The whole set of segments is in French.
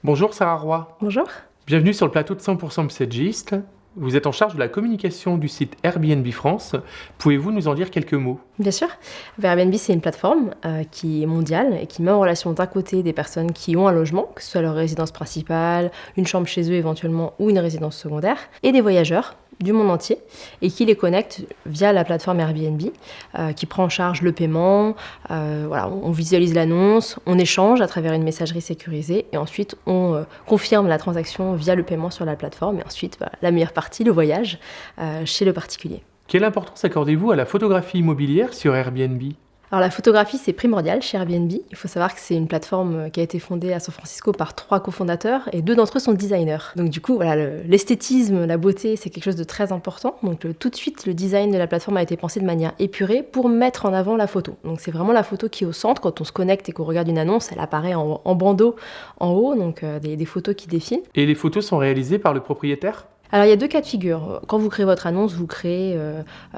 Bonjour Sarah Roy, Bonjour. bienvenue sur le plateau de 100% Psedgist. Vous êtes en charge de la communication du site Airbnb France. Pouvez-vous nous en dire quelques mots? Bien sûr. Airbnb, c'est une plateforme qui est mondiale et qui met en relation d'un côté des personnes qui ont un logement, que ce soit leur résidence principale, une chambre chez eux éventuellement ou une résidence secondaire, et des voyageurs du monde entier et qui les connecte via la plateforme Airbnb qui prend en charge le paiement. On visualise l'annonce, on échange à travers une messagerie sécurisée et ensuite on confirme la transaction via le paiement sur la plateforme et ensuite la meilleure partie, le voyage chez le particulier. Quelle importance accordez-vous à la photographie immobilière sur Airbnb? Alors la photographie, c'est primordial chez Airbnb. Il faut savoir que c'est une plateforme qui a été fondée à San Francisco par 3 cofondateurs et 2 d'entre eux sont designers. Donc du coup, l'esthétisme, la beauté, c'est quelque chose de très important. Donc tout de suite, le design de la plateforme a été pensé de manière épurée pour mettre en avant la photo. Donc c'est vraiment la photo qui est au centre. Quand on se connecte et qu'on regarde une annonce, elle apparaît en bandeau en haut, donc des photos qui défilent. Et les photos sont réalisées par le propriétaire? Alors il y a 2 cas de figure. Quand vous créez votre annonce, vous créez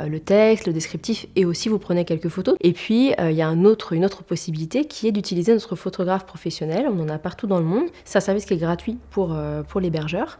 le texte, le descriptif et aussi vous prenez quelques photos. Et puis il y a une autre possibilité qui est d'utiliser notre photographe professionnel. On en a partout dans le monde. C'est un service qui est gratuit pour l'hébergeur.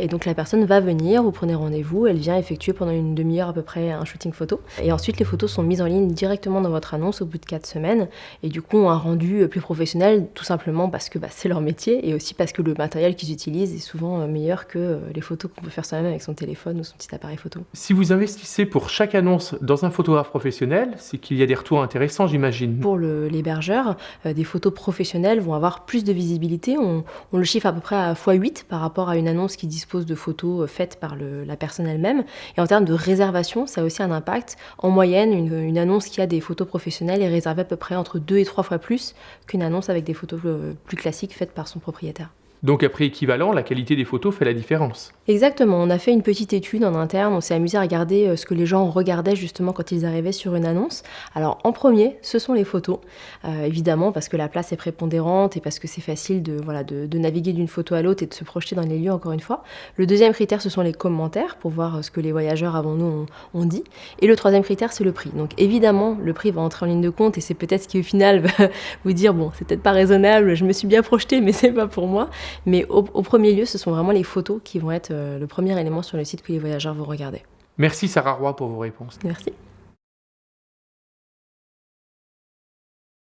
Et donc la personne va venir, vous prenez rendez-vous, elle vient effectuer pendant une demi-heure à peu près un shooting photo. Et ensuite les photos sont mises en ligne directement dans votre annonce au bout de 4 semaines. Et du coup ont un rendu plus professionnel tout simplement parce que c'est leur métier et aussi parce que le matériel qu'ils utilisent est souvent meilleur que les photos qu'on peut faire soi-même avec son téléphone ou son petit appareil photo. Si vous investissez pour chaque annonce dans un photographe professionnel, c'est qu'il y a des retours intéressants, j'imagine. Pour l'hébergeur, des photos professionnelles vont avoir plus de visibilité. On le chiffre à peu près à x8 par rapport à une annonce qui dispose de photos faites par la personne elle-même. Et en termes de réservation, ça a aussi un impact. En moyenne, une annonce qui a des photos professionnelles est réservée à peu près entre 2 et 3 fois plus qu'une annonce avec des photos plus classiques faites par son propriétaire. Donc à prix équivalent, la qualité des photos fait la différence. Exactement, on a fait une petite étude en interne, on s'est amusé à regarder ce que les gens regardaient justement quand ils arrivaient sur une annonce. Alors en premier, ce sont les photos, évidemment parce que la place est prépondérante et parce que c'est facile de naviguer d'une photo à l'autre et de se projeter dans les lieux encore une fois. Le deuxième critère, ce sont les commentaires pour voir ce que les voyageurs avant nous ont dit. Et le troisième critère, c'est le prix. Donc évidemment, le prix va entrer en ligne de compte et c'est peut-être ce qui au final va vous dire, bon, c'est peut-être pas raisonnable, je me suis bien projetée mais c'est pas pour moi. Mais au premier lieu, ce sont vraiment les photos qui vont être le premier élément sur le site que les voyageurs vont regarder. Merci Sarah Roy pour vos réponses. Merci.